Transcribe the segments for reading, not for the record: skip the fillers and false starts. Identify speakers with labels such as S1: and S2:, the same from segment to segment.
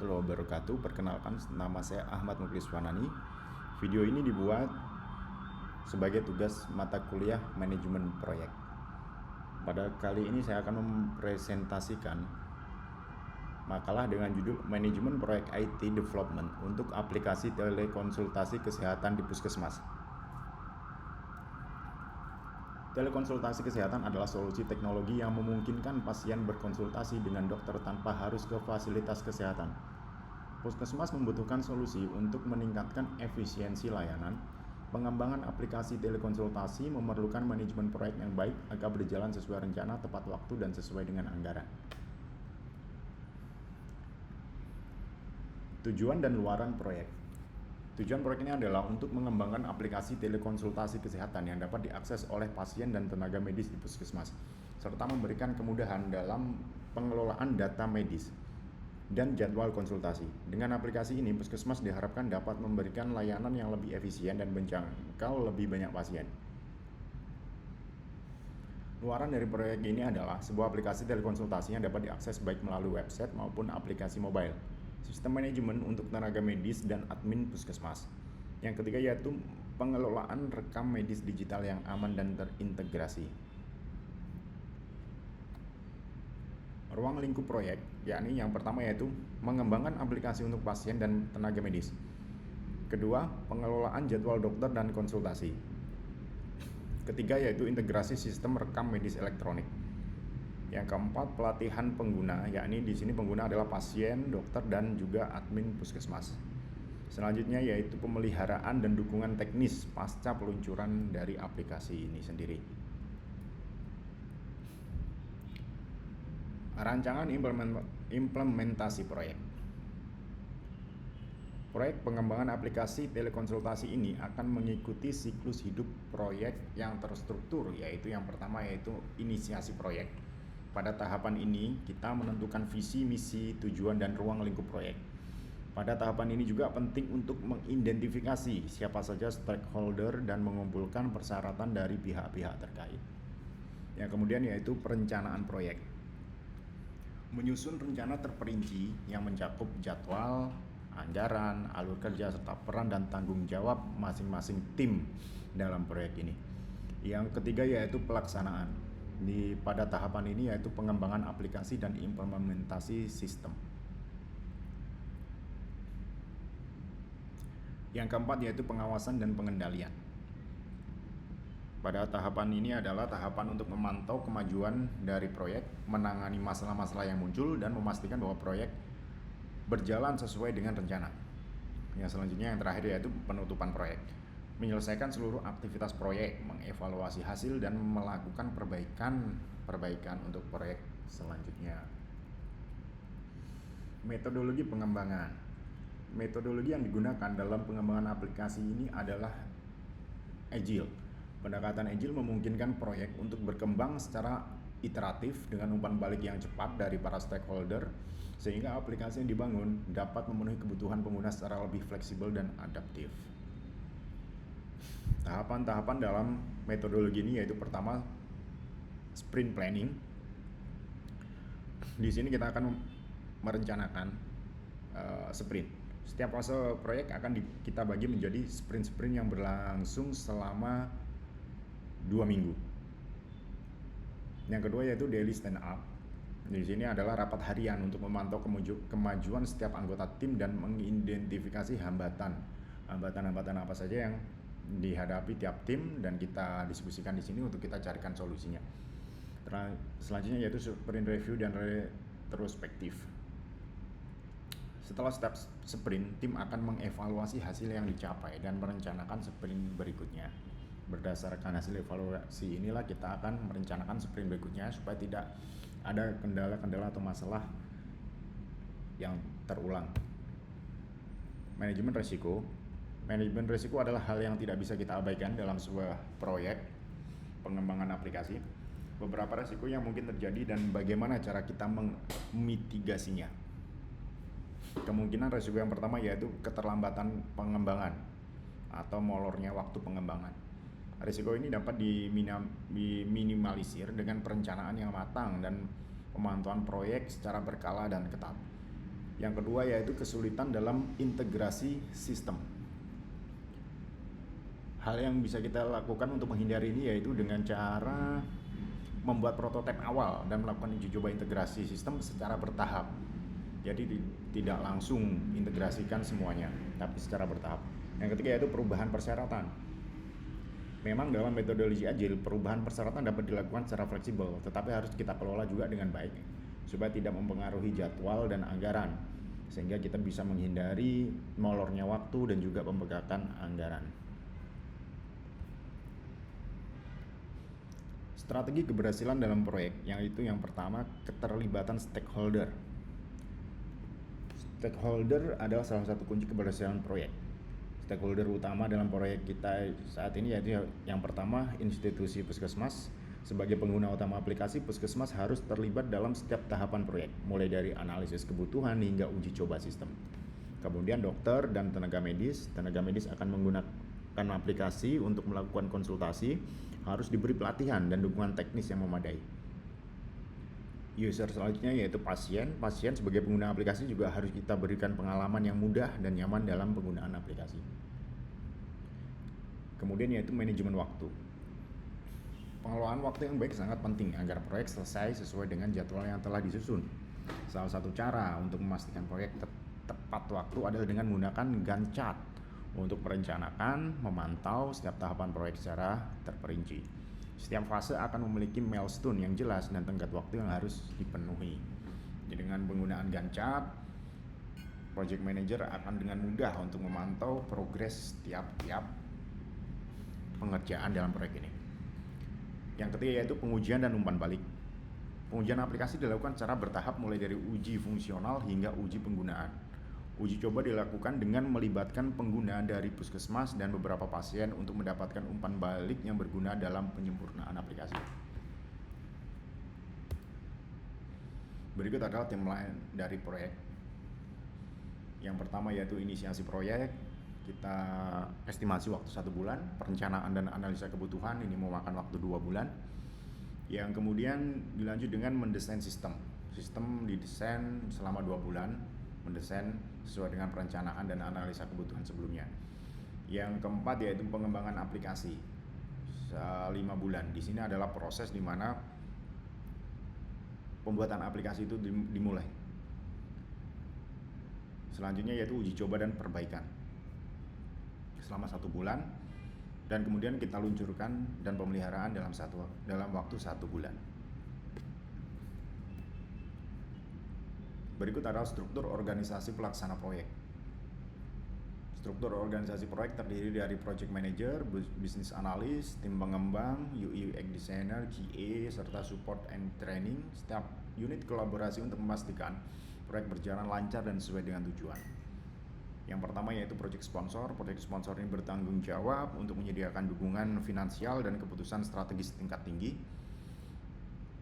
S1: warahmatullahi wabarakatuh. Perkenalkan, nama saya Ahmad Muklis Wanani. Video ini dibuat sebagai tugas mata kuliah manajemen proyek. Pada kali ini saya akan mempresentasikan makalah dengan judul Manajemen Proyek IT Development untuk aplikasi telekonsultasi kesehatan di puskesmas. Telekonsultasi kesehatan adalah solusi teknologi yang memungkinkan pasien berkonsultasi dengan dokter tanpa harus ke fasilitas kesehatan. Puskesmas membutuhkan solusi untuk meningkatkan efisiensi layanan. Pengembangan aplikasi telekonsultasi memerlukan manajemen proyek yang baik agar berjalan sesuai rencana, tepat waktu, dan sesuai dengan anggaran. Tujuan dan luaran proyek. Tujuan proyek ini adalah untuk mengembangkan aplikasi telekonsultasi kesehatan yang dapat diakses oleh pasien dan tenaga medis di puskesmas, serta memberikan kemudahan dalam pengelolaan data medis dan jadwal konsultasi. Dengan aplikasi ini, puskesmas diharapkan dapat memberikan layanan yang lebih efisien dan menjangkau lebih banyak pasien. Luaran dari proyek ini adalah sebuah aplikasi telekonsultasi yang dapat diakses baik melalui website maupun aplikasi mobile. Sistem manajemen untuk tenaga medis dan admin puskesmas. Yang ketiga yaitu pengelolaan rekam medis digital yang aman dan terintegrasi. Ruang lingkup proyek, yakni yang pertama yaitu mengembangkan aplikasi untuk pasien dan tenaga medis. Kedua, pengelolaan jadwal dokter dan konsultasi. Ketiga yaitu integrasi sistem rekam medis elektronik. Yang keempat, pelatihan pengguna, yakni di sini pengguna adalah pasien, dokter, dan juga admin puskesmas. Selanjutnya yaitu pemeliharaan dan dukungan teknis pasca peluncuran dari aplikasi ini sendiri. Rancangan implementasi proyek. Proyek pengembangan aplikasi telekonsultasi ini akan mengikuti siklus hidup proyek yang terstruktur, yaitu yang pertama yaitu inisiasi proyek. Pada tahapan ini, kita menentukan visi, misi, tujuan, dan ruang lingkup proyek. Pada tahapan ini juga penting untuk mengidentifikasi siapa saja stakeholder dan mengumpulkan persyaratan dari pihak-pihak terkait. Yang kemudian yaitu perencanaan proyek. Menyusun rencana terperinci yang mencakup jadwal, anggaran, alur kerja, serta peran dan tanggung jawab masing-masing tim dalam proyek ini. Yang ketiga yaitu pelaksanaan. Pada tahapan ini yaitu pengembangan aplikasi dan implementasi sistem. Yang keempat yaitu pengawasan dan pengendalian. Pada tahapan ini adalah tahapan untuk memantau kemajuan dari proyek, menangani masalah-masalah yang muncul, dan memastikan bahwa proyek berjalan sesuai dengan rencana. Yang selanjutnya yang terakhir yaitu penutupan proyek. Menyelesaikan seluruh aktivitas proyek, mengevaluasi hasil, dan melakukan perbaikan untuk proyek selanjutnya. Metodologi pengembangan. Metodologi yang digunakan dalam pengembangan aplikasi ini adalah Agile. Pendekatan Agile memungkinkan proyek untuk berkembang secara iteratif dengan umpan balik yang cepat dari para stakeholder, sehingga aplikasi yang dibangun dapat memenuhi kebutuhan pengguna secara lebih fleksibel dan adaptif. Tahapan-tahapan dalam metodologi ini yaitu pertama sprint planning. Di sini kita akan merencanakan sprint. Setiap fase proyek akan kita bagi menjadi sprint-sprint yang berlangsung selama 2 minggu. Yang kedua yaitu daily stand up. Di sini adalah rapat harian untuk memantau kemajuan setiap anggota tim dan mengidentifikasi hambatan apa saja yang dihadapi tiap tim, dan kita diskusikan di sini untuk kita carikan solusinya. Selanjutnya yaitu sprint review dan retrospektif. Setelah step sprint, tim akan mengevaluasi hasil yang dicapai dan merencanakan sprint berikutnya. Berdasarkan hasil evaluasi inilah kita akan merencanakan sprint berikutnya supaya tidak ada kendala-kendala atau masalah yang terulang. Manajemen risiko. Manajemen risiko adalah hal yang tidak bisa kita abaikan dalam sebuah proyek pengembangan aplikasi. Beberapa risiko yang mungkin terjadi dan bagaimana cara kita memitigasinya. Kemungkinan risiko yang pertama yaitu keterlambatan pengembangan atau molornya waktu pengembangan. Risiko ini dapat diminimalisir dengan perencanaan yang matang dan pemantauan proyek secara berkala dan ketat. Yang kedua yaitu kesulitan dalam integrasi sistem. Hal yang bisa kita lakukan untuk menghindari ini yaitu dengan cara membuat prototipe awal dan melakukan uji coba integrasi sistem secara bertahap. Jadi tidak langsung integrasikan semuanya, tapi secara bertahap. Yang ketiga yaitu perubahan persyaratan. Memang dalam metodologi Agile, perubahan persyaratan dapat dilakukan secara fleksibel, tetapi harus kita kelola juga dengan baik, supaya tidak mempengaruhi jadwal dan anggaran, sehingga kita bisa menghindari molornya waktu dan juga pembengkakan anggaran. Strategi keberhasilan dalam proyek, yaitu yang pertama, keterlibatan stakeholder. Stakeholder adalah salah satu kunci keberhasilan proyek. Stakeholder utama dalam proyek kita saat ini yaitu yang pertama, institusi puskesmas. Sebagai pengguna utama aplikasi, puskesmas harus terlibat dalam setiap tahapan proyek, mulai dari analisis kebutuhan hingga uji coba sistem. Kemudian dokter dan tenaga medis akan menggunakan aplikasi untuk melakukan konsultasi, harus diberi pelatihan dan dukungan teknis yang memadai. User selanjutnya yaitu pasien sebagai pengguna aplikasi juga harus kita berikan pengalaman yang mudah dan nyaman dalam penggunaan aplikasi. Kemudian yaitu manajemen waktu. Pengelolaan waktu yang baik sangat penting agar proyek selesai sesuai dengan jadwal yang telah disusun. Salah satu cara untuk memastikan proyek tepat waktu adalah dengan menggunakan Gantt chart untuk merencanakan, memantau setiap tahapan proyek secara terperinci. Setiap fase akan memiliki milestone yang jelas dan tenggat waktu yang harus dipenuhi. Jadi dengan penggunaan Gantt chart, project manager akan dengan mudah untuk memantau progres tiap-tiap pengerjaan dalam proyek ini. Yang ketiga yaitu pengujian dan umpan balik. Pengujian aplikasi dilakukan secara bertahap mulai dari uji fungsional hingga uji penggunaan. Uji coba dilakukan dengan melibatkan pengguna dari puskesmas dan beberapa pasien untuk mendapatkan umpan balik yang berguna dalam penyempurnaan aplikasi. Berikut adalah timeline dari proyek. Yang pertama yaitu inisiasi proyek. Kita estimasi waktu 1 bulan, perencanaan dan analisa kebutuhan ini memakan waktu 2 bulan. Yang kemudian dilanjut dengan mendesain sistem. Sistem didesain selama 2 bulan, mendesain sesuai dengan perencanaan dan analisa kebutuhan sebelumnya. Yang keempat yaitu pengembangan aplikasi 5 bulan. Di sini adalah proses di mana pembuatan aplikasi itu dimulai. Selanjutnya yaitu uji coba dan perbaikan selama 1 bulan, dan kemudian kita luncurkan dan pemeliharaan dalam waktu 1 bulan. Berikut adalah struktur organisasi pelaksana proyek. Struktur organisasi proyek terdiri dari project manager, business analyst, tim pengembang, UI UX designer, QA, serta support and training. Setiap unit kolaborasi untuk memastikan proyek berjalan lancar dan sesuai dengan tujuan. Yang pertama yaitu project sponsor. Project sponsor ini bertanggung jawab untuk menyediakan dukungan finansial dan keputusan strategis tingkat tinggi.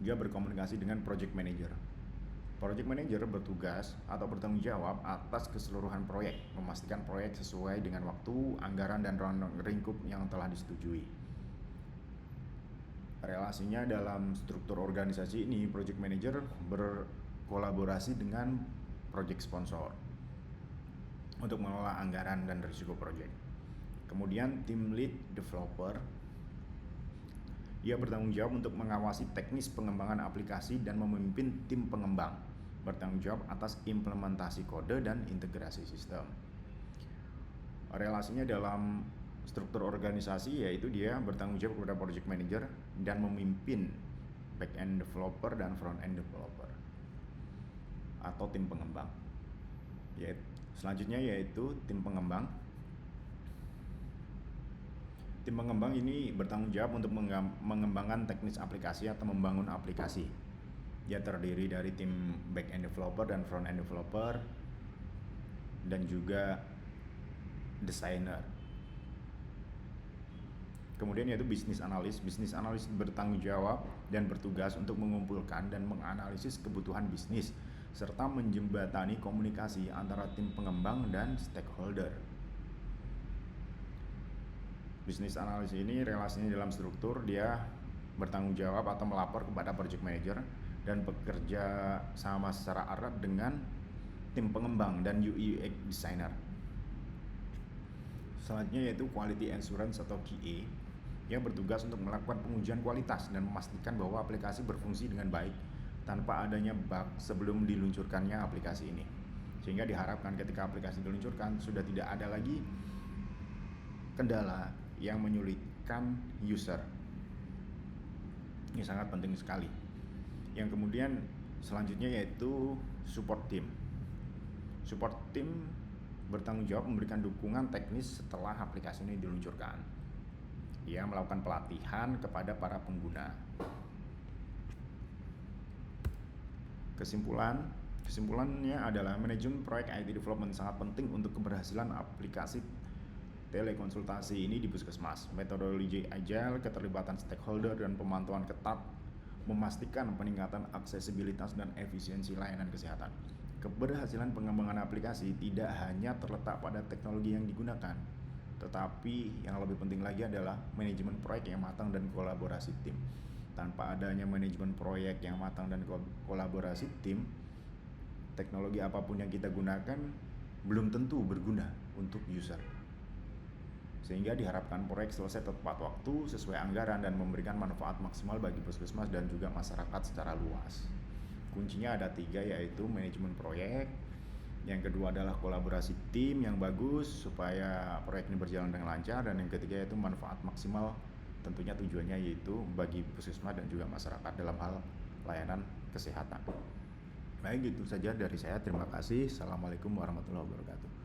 S1: Dia berkomunikasi dengan project manager. Project manager bertugas atau bertanggung jawab atas keseluruhan proyek, memastikan proyek sesuai dengan waktu, anggaran, dan ruang lingkup yang telah disetujui. Relasinya dalam struktur organisasi ini, project manager berkolaborasi dengan project sponsor untuk mengelola anggaran dan risiko proyek. Kemudian tim lead developer, dia bertanggung jawab untuk mengawasi teknis pengembangan aplikasi dan memimpin tim pengembang, bertanggung jawab atas implementasi kode dan integrasi sistem. Relasinya dalam struktur organisasi yaitu dia bertanggung jawab kepada project manager dan memimpin back end developer dan front end developer atau tim pengembang. Selanjutnya yaitu tim pengembang. Tim pengembang ini bertanggung jawab untuk mengembangkan teknis aplikasi atau membangun aplikasi. Dia terdiri dari tim back-end developer dan front-end developer dan juga desainer. Kemudian yaitu business analyst. Business analyst bertanggung jawab dan bertugas untuk mengumpulkan dan menganalisis kebutuhan bisnis serta menjembatani komunikasi antara tim pengembang dan stakeholder. Business analyst ini relasinya dalam struktur, dia bertanggung jawab atau melapor kepada project manager dan bekerja sama secara erat dengan tim pengembang dan UI UX designer. Selanjutnya yaitu Quality Assurance atau QA yang bertugas untuk melakukan pengujian kualitas dan memastikan bahwa aplikasi berfungsi dengan baik tanpa adanya bug sebelum diluncurkannya aplikasi ini. Sehingga diharapkan ketika aplikasi diluncurkan sudah tidak ada lagi kendala yang menyulitkan user. Ini sangat penting sekali. Yang kemudian selanjutnya yaitu support team. Support team bertanggung jawab memberikan dukungan teknis setelah aplikasi ini diluncurkan. Ia melakukan pelatihan kepada para pengguna. Kesimpulannya adalah manajemen proyek IT development sangat penting untuk keberhasilan aplikasi telekonsultasi ini di puskesmas. Metodologi agile, keterlibatan stakeholder, dan pemantauan ketat memastikan peningkatan aksesibilitas dan efisiensi layanan kesehatan. Keberhasilan pengembangan aplikasi tidak hanya terletak pada teknologi yang digunakan, tetapi yang lebih penting lagi adalah manajemen proyek yang matang dan kolaborasi tim. Tanpa adanya manajemen proyek yang matang dan kolaborasi tim, teknologi apapun yang kita gunakan belum tentu berguna untuk user. Sehingga diharapkan proyek selesai tepat waktu, sesuai anggaran, dan memberikan manfaat maksimal bagi puskesmas dan juga masyarakat secara luas. Kuncinya ada 3, yaitu manajemen proyek, yang kedua adalah kolaborasi tim yang bagus supaya proyek ini berjalan dengan lancar, dan yang ketiga yaitu manfaat maksimal, tentunya tujuannya yaitu bagi puskesmas dan juga masyarakat dalam hal layanan kesehatan. Baik, itu saja dari saya. Terima kasih. Assalamualaikum warahmatullahi wabarakatuh.